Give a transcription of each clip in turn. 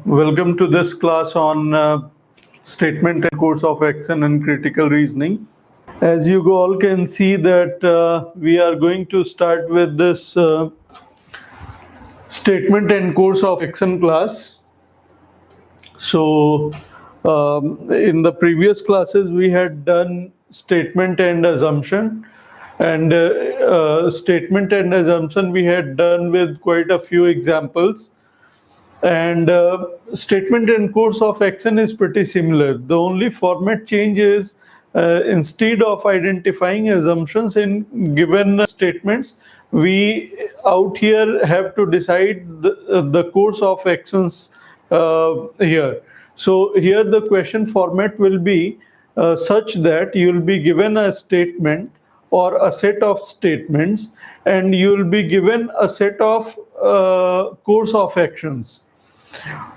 Welcome to this class on statement and course of action and critical reasoning. As you all can see that we are going to start with this statement and course of action class. So in the previous classes we had done statement and assumption, and statement and assumption we had done with quite a few examples. And statement and course of action is pretty similar. The only format change is instead of identifying assumptions in given statements, we out here have to decide the course of actions here. So here the question format will be such that you will be given a statement or a set of statements, and you will be given a set of course of actions.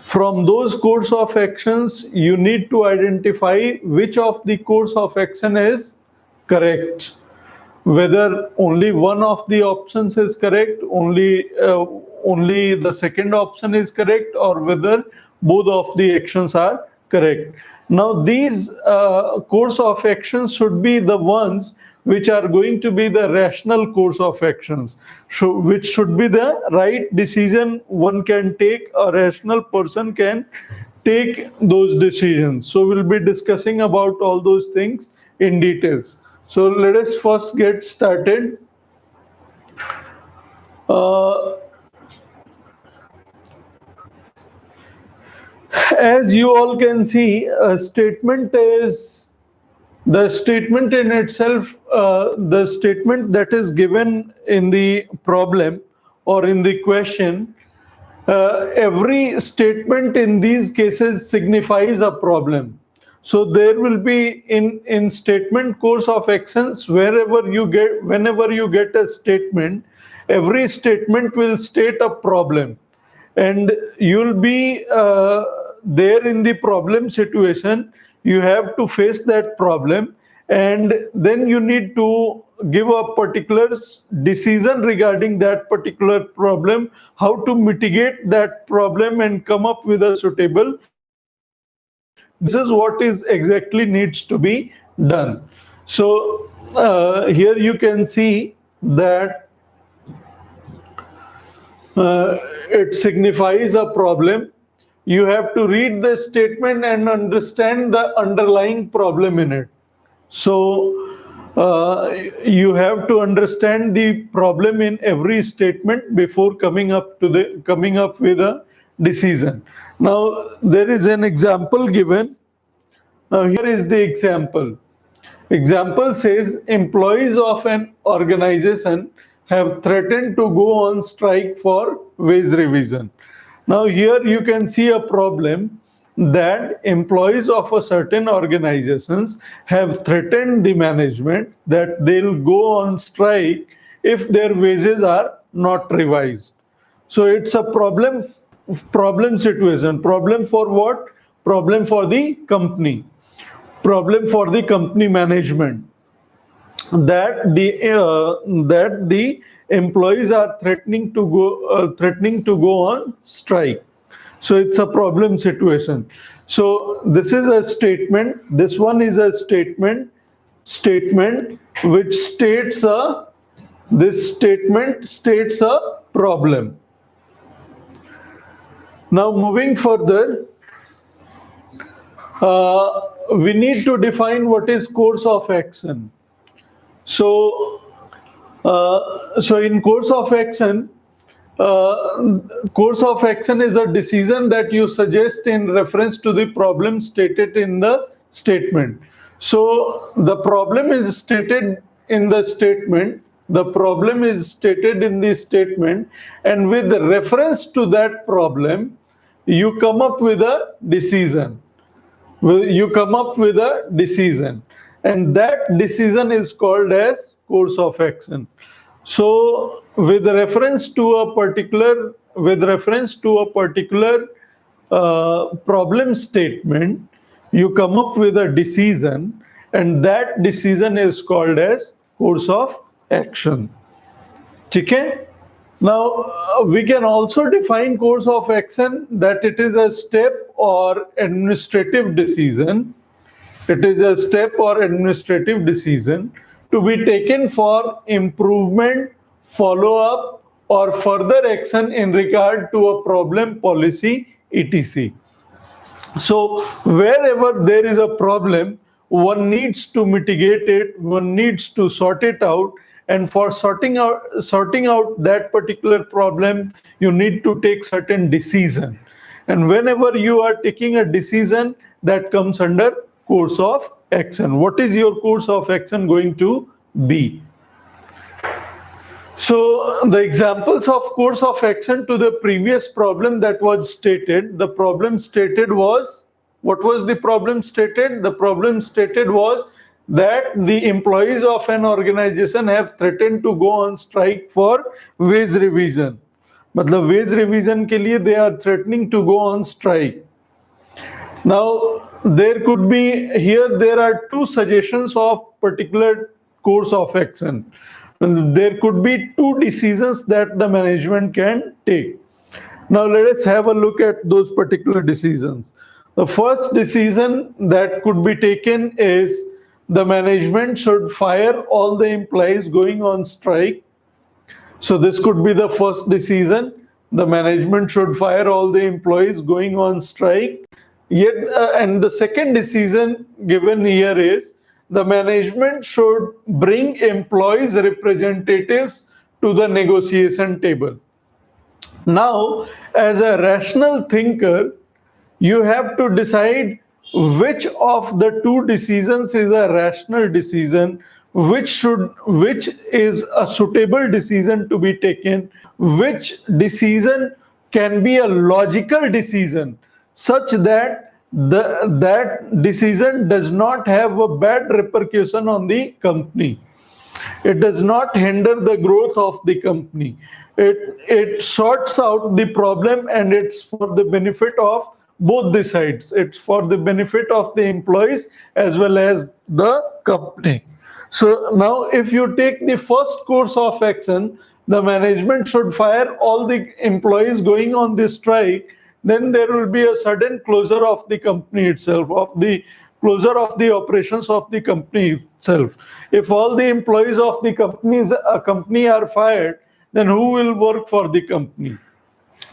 From those course of actions, you need to identify which of the course of action is correct. Whether only one of the options is correct, only the second option is correct, or whether both of the actions are correct. Now, these course of actions should be the ones which are going to be the rational course of actions, which should be the right decision one can take, a rational person can take those decisions. So we'll be discussing about all those things in details. So let us first get started. As you all can see, a statement is the statement in itself, the statement that is given in the problem or in the question. Every statement in these cases signifies a problem. So there will be in statement course of actions, whenever you get a statement, every statement will state a problem, and you'll be there in the problem situation. You have to face that problem, and then you need to give a particular decision regarding that particular problem, how to mitigate that problem and come up with a suitable decision. This is what is exactly needs to be done. So here you can see that it signifies a problem. You have to read the statement and understand the underlying problem in it. So you have to understand the problem in every statement before coming up with a decision. Now there is an example given. Now here is the example. Example says employees of an organization have threatened to go on strike for wage revision. Now here you can see a problem that employees of a certain organizations have threatened the management that they'll go on strike if their wages are not revised. So it's a problem situation. Problem for what? Problem for the company. Problem for the company management, that the employees are threatening to go on strike. So it's a problem situation. So this is a statement. This one is a statement which states a this statement states a problem. Now moving further, we need to define what is course of action. So in course of action is a decision that you suggest in reference to the problem stated in the statement. So the problem is stated in the statement. The problem is stated in the statement, and with reference to that problem, you come up with a decision. And that decision is called as course of action. So with reference to a particular problem statement, you come up with a decision, and that decision is called as course of action. ठीक है? Now, we can also define course of action that it is a step or administrative decision. It is a step or administrative decision to be taken for improvement, follow up, or further action in regard to a problem, policy, etc. So, wherever there is a problem, one needs to mitigate it, one needs to sort it out, and for sorting out that particular problem, you need to take certain decision. And whenever you are taking a decision, that comes under course of action. What is your course of action going to be? So the examples of course of action to the previous problem that was stated, the problem stated was, what was the problem stated? The problem stated was that the employees of an organization have threatened to go on strike for wage revision. मतलब wage revision के लिए they are threatening to go on strike. Now, there could be, here there are two suggestions of particular course of action. There could be two decisions that the management can take. Now, let us have a look at those particular decisions. The first decision that could be taken is the management should fire all the employees going on strike. So, this could be the first decision. The management should fire all the employees going on strike. Yet, and the second decision given here is the management should bring employees representatives to the negotiation table. Now, as a rational thinker, you have to decide which of the two decisions is a rational decision, which is a suitable decision to be taken, which decision can be a logical decision such that that decision does not have a bad repercussion on the company. It does not hinder the growth of the company. It sorts out the problem, and it's for the benefit of both the sides. It's for the benefit of the employees as well as the company. So now if you take the first course of action, the management should fire all the employees going on this strike, then there will be a sudden closure of the company itself, of the closure of the operations of the company itself. If all the employees of the company are fired, then who will work for the company?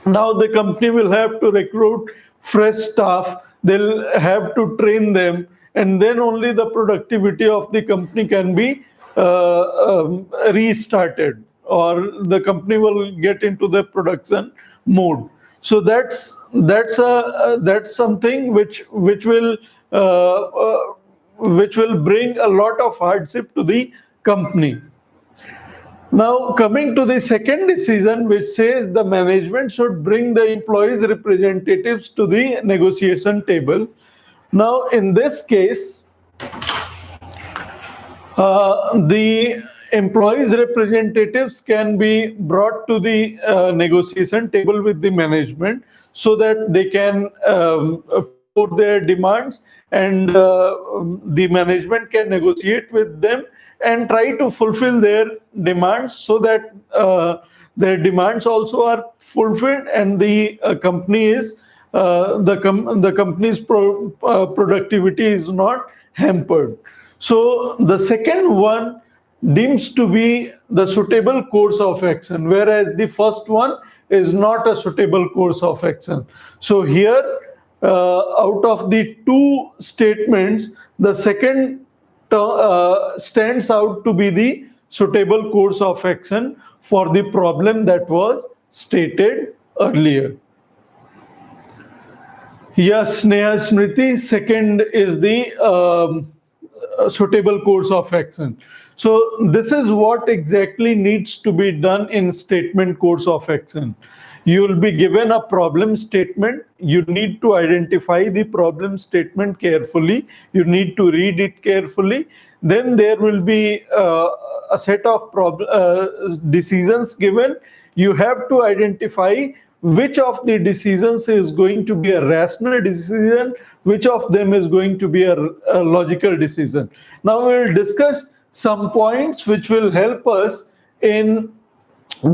Now the company will have to recruit fresh staff, they'll have to train them, and then only the productivity of the company can be restarted, or the company will get into the production mode. So that's something which will bring a lot of hardship to the company. Now, coming to the second decision, which says the management should bring the employees' representatives to the negotiation table. Now, in this case, the employees' representatives can be brought to the negotiation table with the management so that they can put their demands, and the management can negotiate with them and try to fulfill their demands so that their demands also are fulfilled, and the company is the company's productivity is not hampered. So the second one deems to be the suitable course of action, whereas the first one is not a suitable course of action. So here, out of the two statements, the second stands out to be the suitable course of action for the problem that was stated earlier. Yes, Neha Smriti, second is the suitable course of action. So this is what exactly needs to be done in statement course of action. You will be given a problem statement. You need to identify the problem statement carefully. You need to read it carefully. Then there will be a set of decisions given. You have to identify which of the decisions is going to be a rational decision, which of them is going to be a logical decision. Now we will discuss some points which will help us in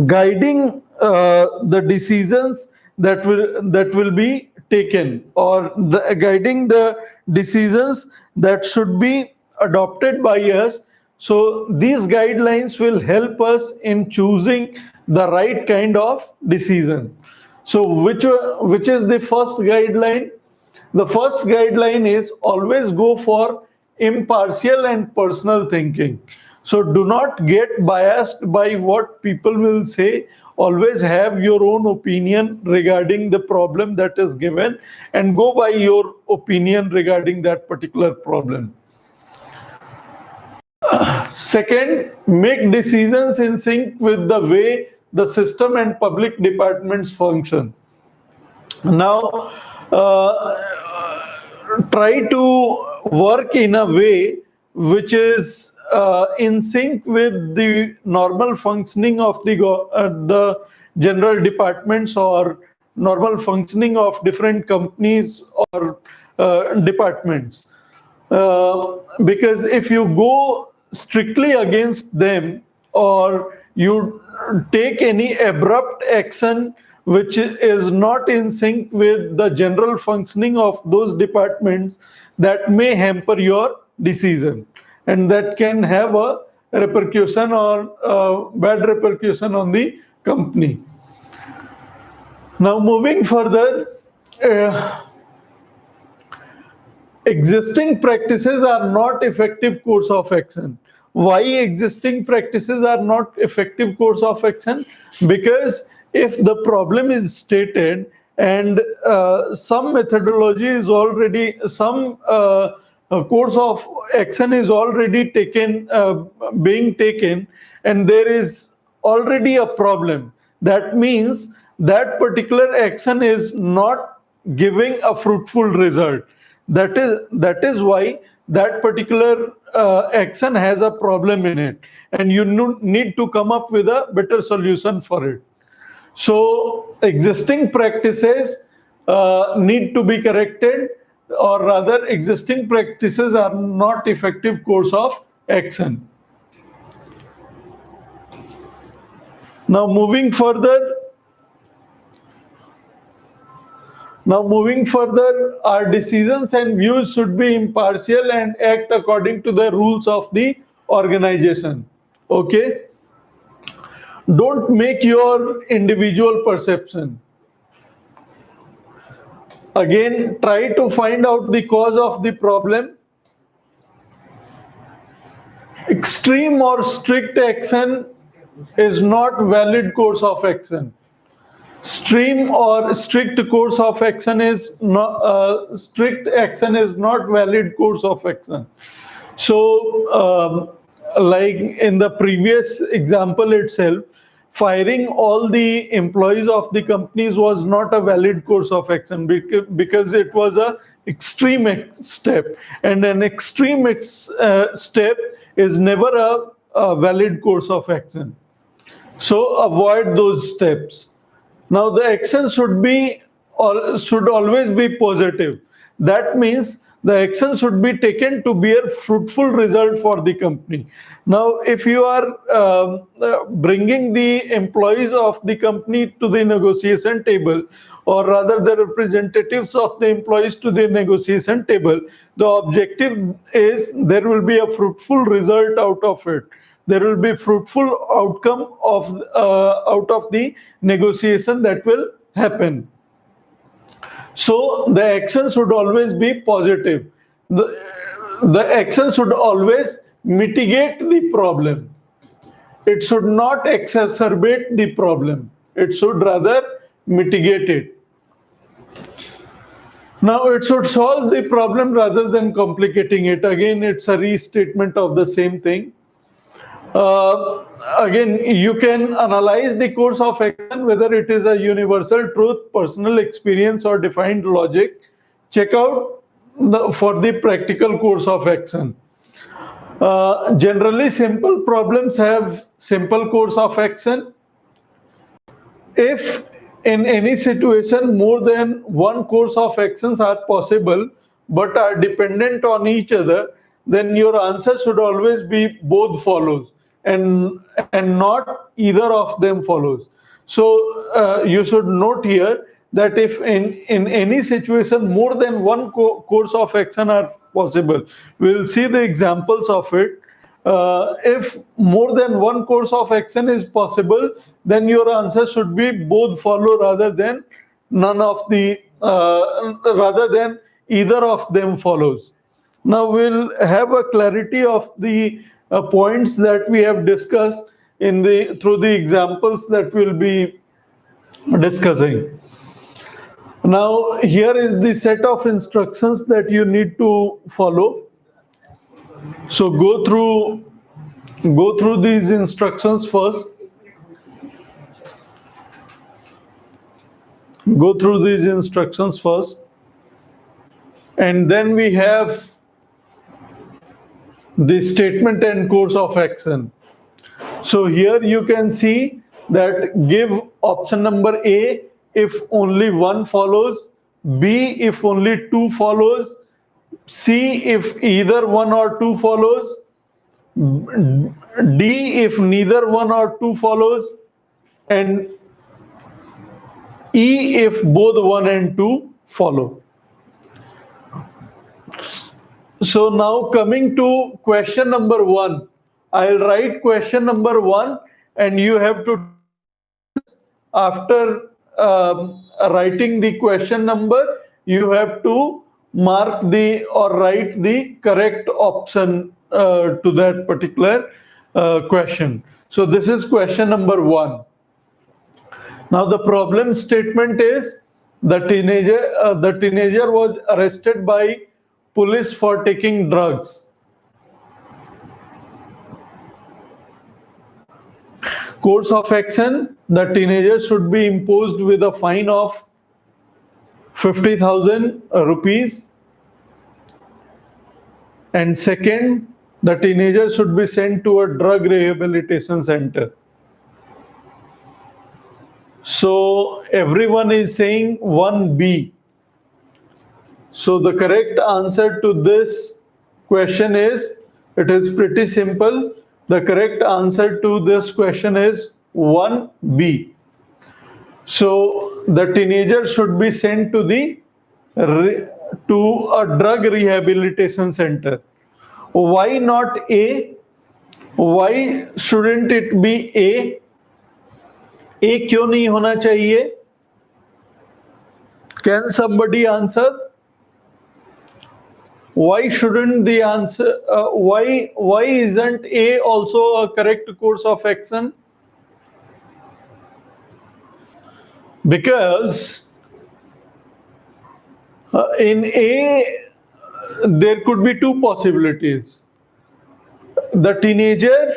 guiding the decisions that will be taken, or guiding the decisions that should be adopted by us. So these guidelines will help us in choosing the right kind of decision. So which is the first guideline? The first guideline is always go for impartial and personal thinking. So do not get biased by what people will say. Always have your own opinion regarding the problem that is given, and go by your opinion regarding that particular problem. Second, make decisions in sync with the way the system and public departments function. Now, try to work in a way which is in sync with the normal functioning of the general departments, or normal functioning of different companies or departments. Because if you go strictly against them, or you take any abrupt action which is not in sync with the general functioning of those departments, that may hamper your decision, and that can have a repercussion, or bad repercussion on the company. Now, moving further, existing practices are not effective course of action. Why existing practices are not effective course of action? Because if the problem is stated, and some methodology is already, some course of action is already taken, being taken, and there is already a problem, that means that particular action is not giving a fruitful result. That is why that particular action has a problem in it, and you need to come up with a better solution for it. So existing practices need to be corrected, or rather existing practices are not effective course of action. Now moving further, our decisions and views should be impartial and act according to the rules of the organization. Okay? Don't make your individual perception. Again, try to find out the cause of the problem. Extreme or strict action is not valid course of action. Extreme or strict course of action is not valid course of action. So, like in the previous example itself, firing all the employees of the companies was not a valid course of action, because it was a extreme step, and an extreme step is never a valid course of action. So avoid those steps. Now the action should always be positive. That means the action should be taken to bear fruitful result for the company. Now, if you are bringing the employees of the company to the negotiation table, or rather the representatives of the employees to the negotiation table, the objective is there will be a fruitful result out of it. There will be fruitful outcome of out of the negotiation that will happen. So the action should always be positive. The action should always mitigate the problem. It should not exacerbate the problem. It should rather mitigate it. Now it should solve the problem rather than complicating it. Again, it's a restatement of the same thing. Again, you can analyze the course of action, whether it is a universal truth, personal experience, or defined logic. Check out for the practical course of action. Generally, simple problems have simple course of action. If in any situation more than one course of actions are possible but are dependent on each other, then your answer should always be both follows. and not either of them follows. So you should note here that if in any situation more than one course of action are possible, we'll see the examples of it. If more than one course of action is possible, then your answer should be both follow rather than none of the rather than either of them follows. Now we'll have a clarity of the points that we have discussed in the through the examples that we'll be discussing. Now here is the set of instructions that you need to follow. So go through these instructions first. Go through these instructions first. And then we have the statement and course of action. So here you can see that give option number A if only one follows, B if only two follows, C if either one or two follows, D if neither one or two follows, and E if both one and two follow. So now coming to question number 1, I'll write question number 1 and you have to, after writing the question number, you have to mark the or write the correct option to that particular question. So this is question number 1. Now the problem statement is the teenager was arrested by police for taking drugs. Course of action, the teenager should be imposed with a fine of 50,000 rupees. And second, the teenager should be sent to a drug rehabilitation center. So everyone is saying 1B. So the correct answer to this question is, it is pretty simple. The correct answer to this question is 1B. So the teenager should be sent to a drug rehabilitation center. Why not A? Why shouldn't it be A? A क्यों नहीं होना चाहिए? Can somebody answer? Why shouldn't the answer? Why isn't A also a correct course of action? Because in A there could be two possibilities. The teenager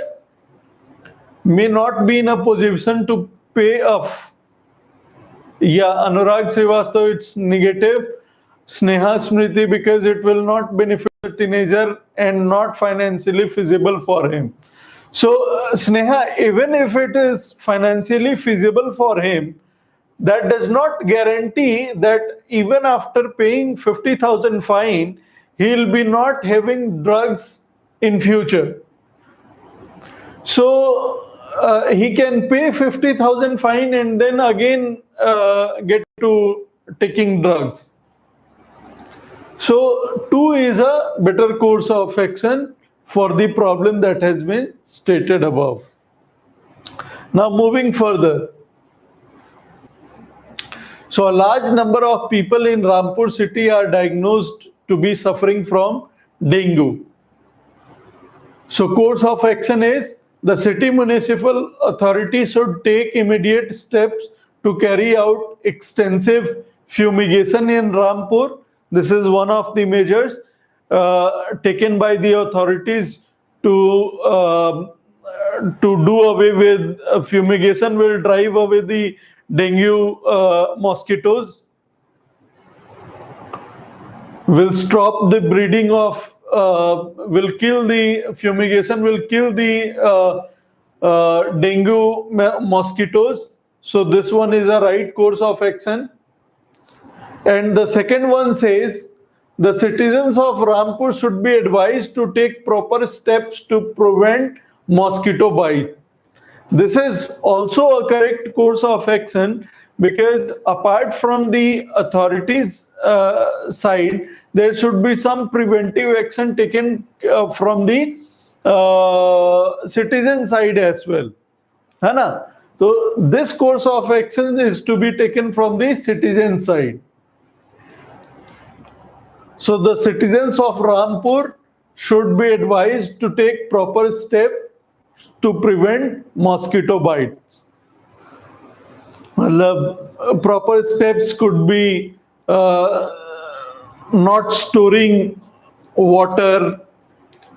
may not be in a position to pay off. Yeah, Anurag Srivastava, it's negative. Sneha Smriti, because it will not benefit the teenager and not financially feasible for him. So Sneha, even if it is financially feasible for him, that does not guarantee that even after paying 50,000 fine, he'll be not having drugs in future. So he can pay 50,000 fine and then again get to taking drugs. So 2 is a better course of action for the problem that has been stated above. Now moving further. So a large number of people in Rampur city are diagnosed to be suffering from dengue. So course of action is the city municipal authority should take immediate steps to carry out extensive fumigation in Rampur. This is one of the measures taken by the authorities to do away with fumigation, will drive away the dengue mosquitoes, will stop the breeding of will kill the fumigation, will kill the dengue mosquitoes. So this one is a right course of action. And the second one says the citizens of Rampur should be advised to take proper steps to prevent mosquito bite. This is also a correct course of action, because apart from the authorities' side, there should be some preventive action taken from the citizen side as well. है ना? So this course of action is to be taken from the citizen side. So the citizens of Rampur should be advised to take proper step to prevent mosquito bites. मतलब proper steps could be not storing water,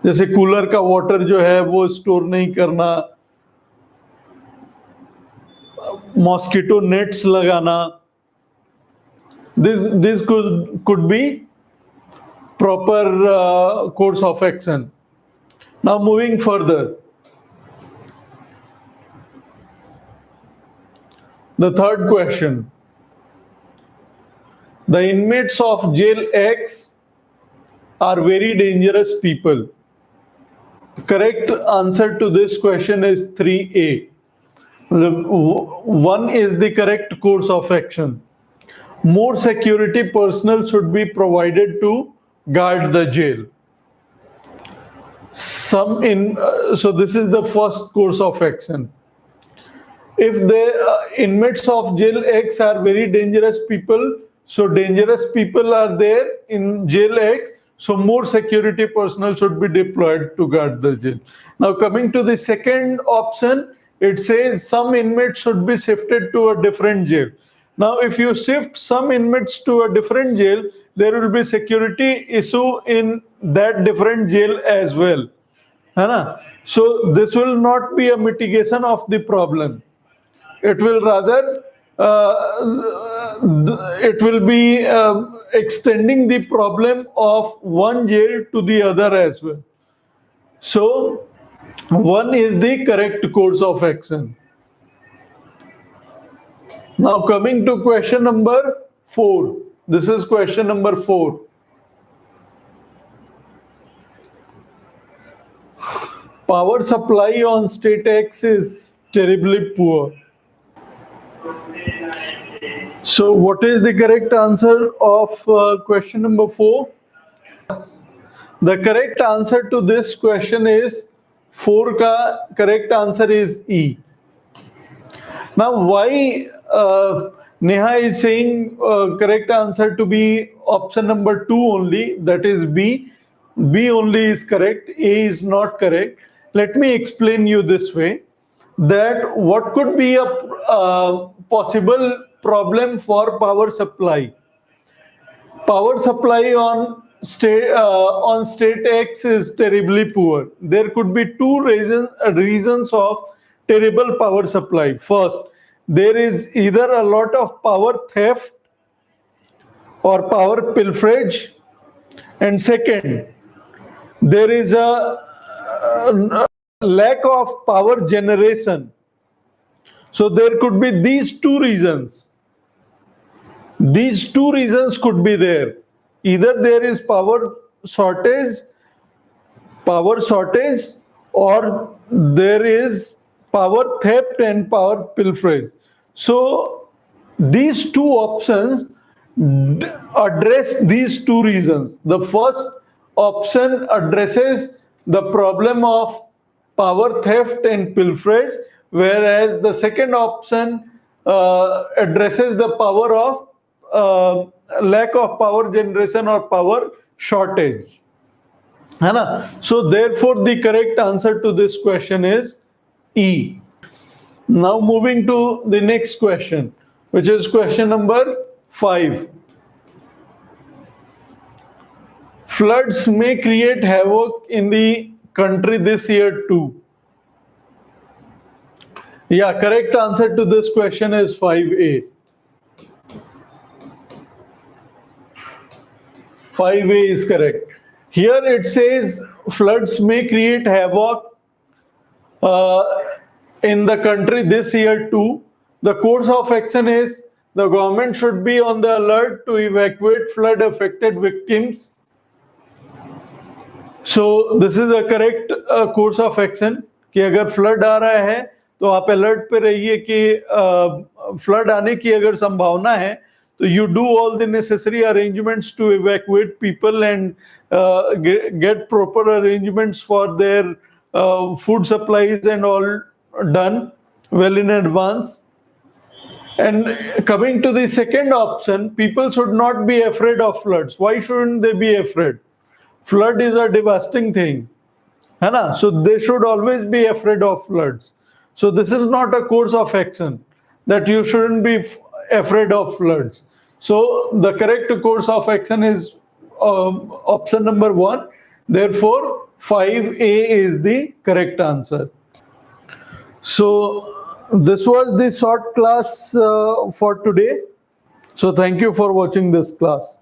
जैसे cooler का water जो है वो store नहीं करना, mosquito nets लगाना. This could be proper course of action. Now moving further, the third question. The inmates of jail X are very dangerous people. Correct answer to this question is 3A. 1 is the correct course of action. More security personnel should be provided to guard the jail. So this is the first course of action. If the inmates of jail X are very dangerous people, so dangerous people are there in jail X, so more security personnel should be deployed to guard the jail. Now coming to the second option, it says some inmates should be shifted to a different jail. Now if you shift some inmates to a different jail, there will be security issue in that different jail as well. है ना? So this will not be a mitigation of the problem. It will rather it will be extending the problem of one jail to the other as well. So 1 is the correct course of action. Now coming to question number 4. This is question number 4. Power supply on state X is terribly poor. So what is the correct answer of question number 4? The correct answer to this question is 4 ka correct answer is E. Now why Neha is saying correct answer to be option number 2 only, that is B. B only is correct, A is not correct. Let me explain you this way, that what could be a possible problem for power supply. Power supply on state X is terribly poor. There could be two reasons of terrible power supply. First, there is either a lot of power theft or power pilferage, and second, there is a lack of power generation. So there could be these two reasons. These two reasons could be there. Either there is power shortage, or there is power theft and power pilferage. So these two options address these two reasons. The first option addresses the problem of power theft and pilferage, whereas the second option addresses the power of lack of power generation or power shortage. है ना? So therefore the correct answer to this question is E. Now moving to the next question, which is question number 5. Floods may create havoc in the country this year too. Yeah, correct answer to this question is 5A. 5A is correct. Here it says floods may create havoc in the country this year too. The course of action is the government should be on the alert to evacuate flood affected victims. So this is a correct course of action. कि अगर flood आ रहा है तो आप alert पे रहिए कि flood आने की अगर संभावना है तो you do all the necessary arrangements to evacuate people and get proper arrangements for their food supplies and all done well in advance. And coming to the second option, people should not be afraid of floods. Why shouldn't they be afraid? Flood is a devastating thing. है ना? So they should always be afraid of floods. So this is not a course of action that you shouldn't be afraid of floods. So the correct course of action is option number 1. Therefore, 5A is the correct answer. So this was the short class for today. So thank you for watching this class.